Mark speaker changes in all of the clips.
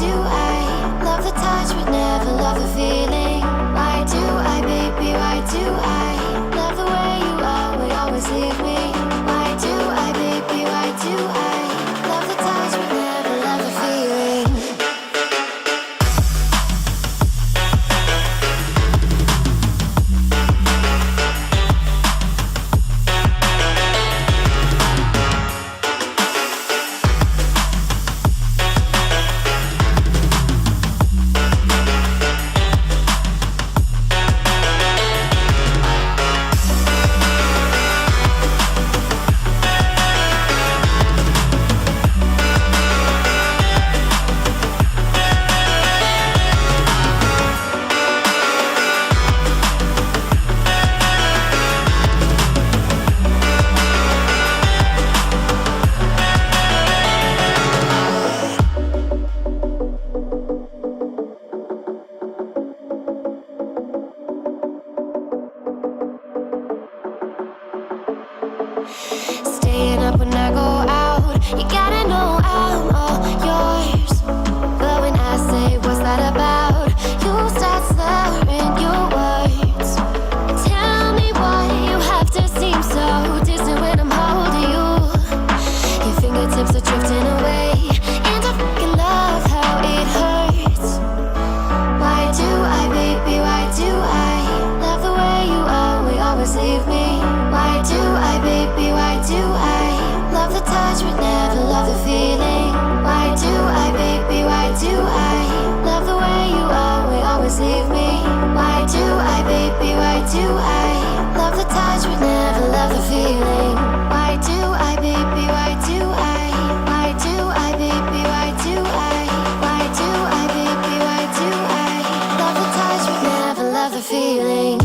Speaker 1: do I love the touch but never love the feeling? Why do I, baby, why do I love the way you always leave me? Why do I, baby, why do I love the touch but never love the feeling? Staying up when I go out, you gotta know I'm all yours. But when I say what's that about, you start slurring your words. Tell me why you have to seem so distant when I'm holding you. Your fingertips are drifting away, and I fucking love how it hurts. Why do I, baby, why do I love the way you always leave me? Why do I, baby, why do I love the touch but never love the feeling? Why do I, baby, why do I love the way you always leave me? Why do I, baby, why do I love the touch but never love the feeling? Why do I, baby, why do I? Why do I, baby, why do I? Why do I, baby, why do I love the touch but never love the feeling?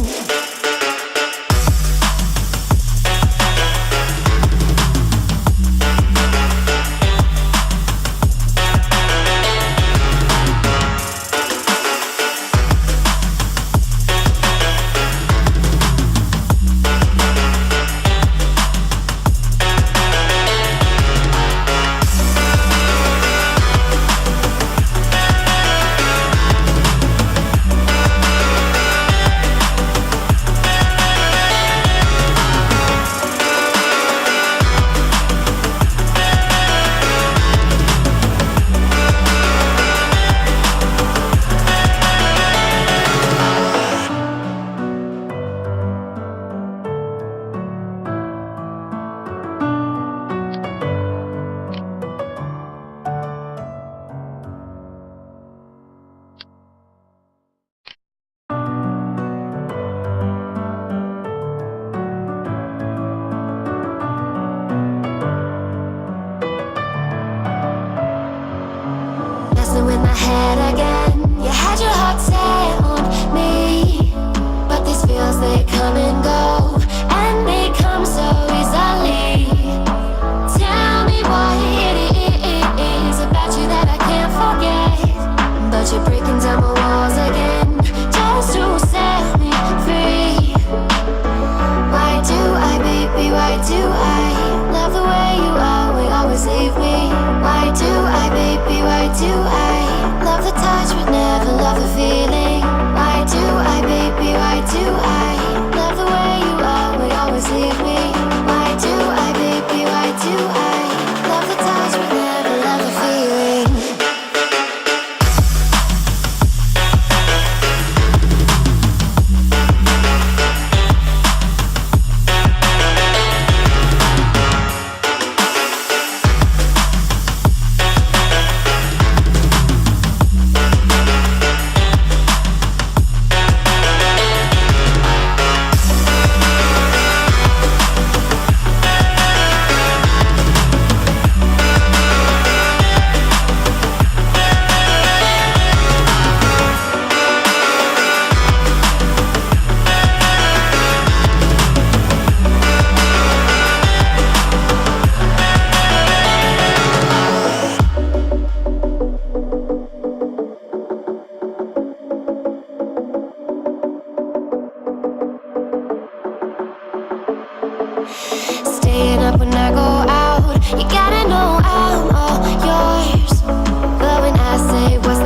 Speaker 1: In my head again, you had your heart set on me, but these feels, they come and go, and they come so easily. Tell me what it is about you that I can't forget, but you're breaking down my walls again, just to set me free. Why do I, baby, why do I love the way you always leave me? Why do I, baby, why do I love the touch but never love the feeling? Why do I, baby, why do I love the way you always leave me? Why do I, baby, why do I love the touch but never love the feeling? Staying up when I go out, you gotta know I'm all yours. But when I say what's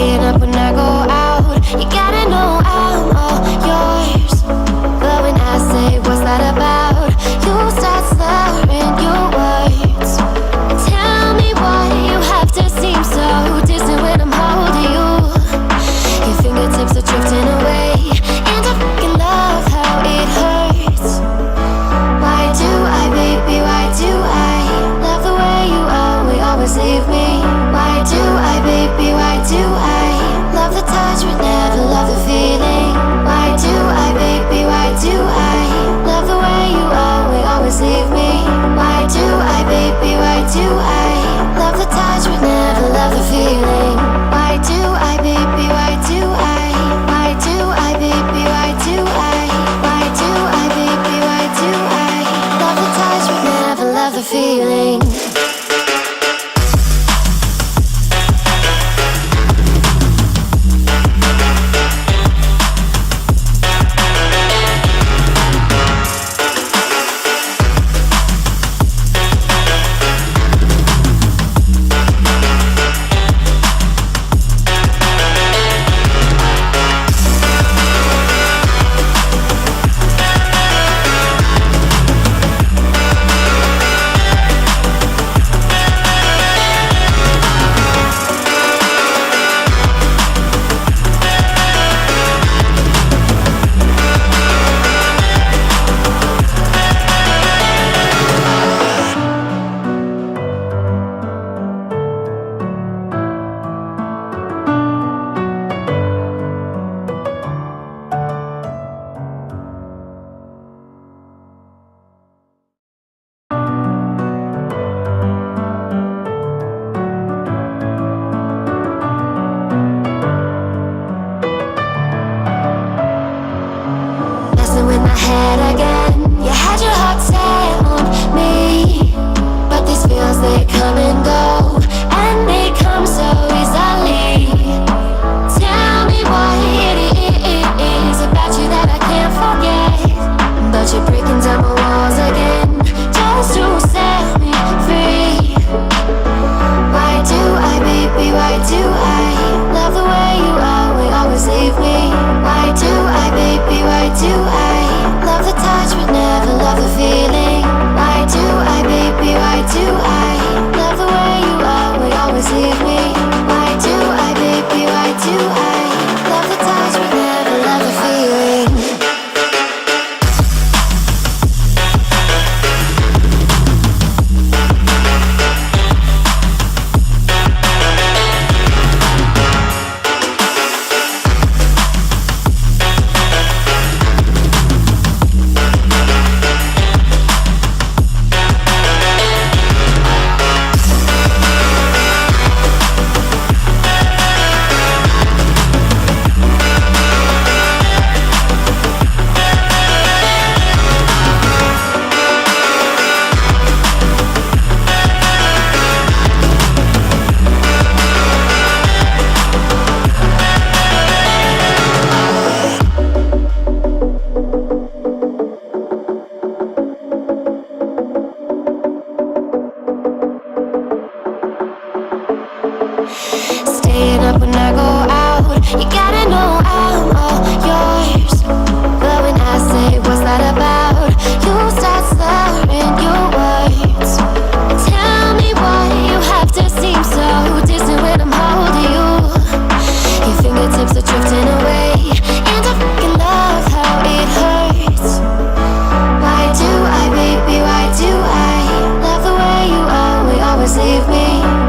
Speaker 1: Staying up when I go out. You gotta know I'm all yours. But when I say what's that about, you start slurring your words. Tell me why you have to seem so distant when I'm holding you. Your fingertips are drifting away, and I fucking love how it hurts. Why do I, baby, why do I love the way you always leave me? Why do I, baby, why do I love the touch but never love the feeling? Why do I, baby, why do I love the way you always leave me? Why do I, baby, why do I love the touch but never love the feeling? Why do I, baby, why do I? Why do I, baby, why do I? Why do I, baby, why do I love the touch but never love the feeling?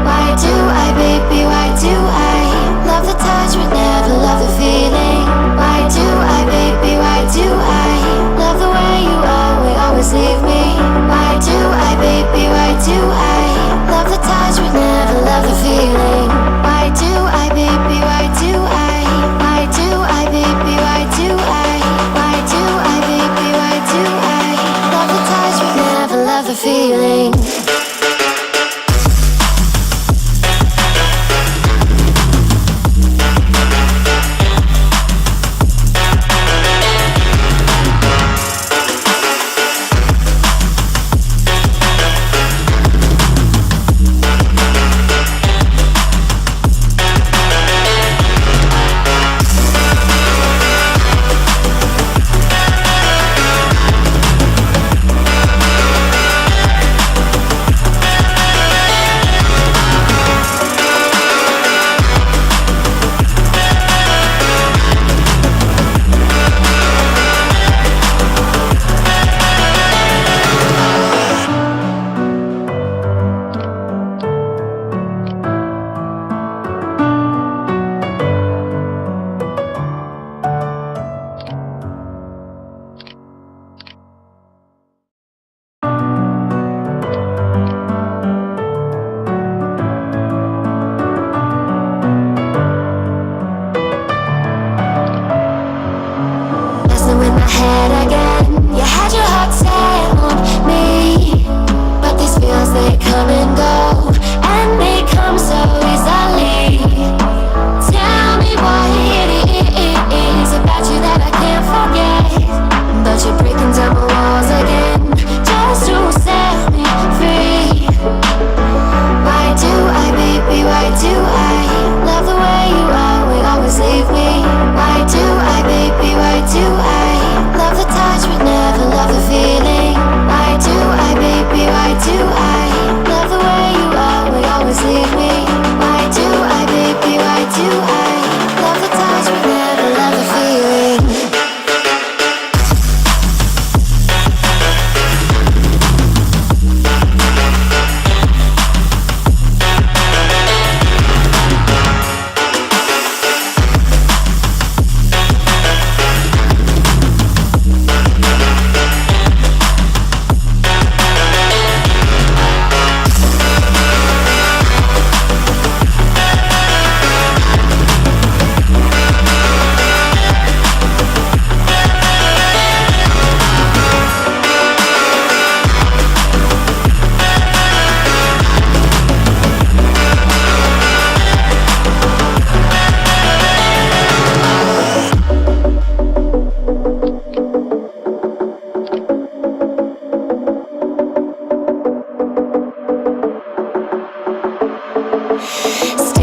Speaker 1: Why do I, baby, why do I love the touch but never love the feeling?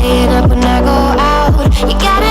Speaker 1: staying up when I go out. You gotta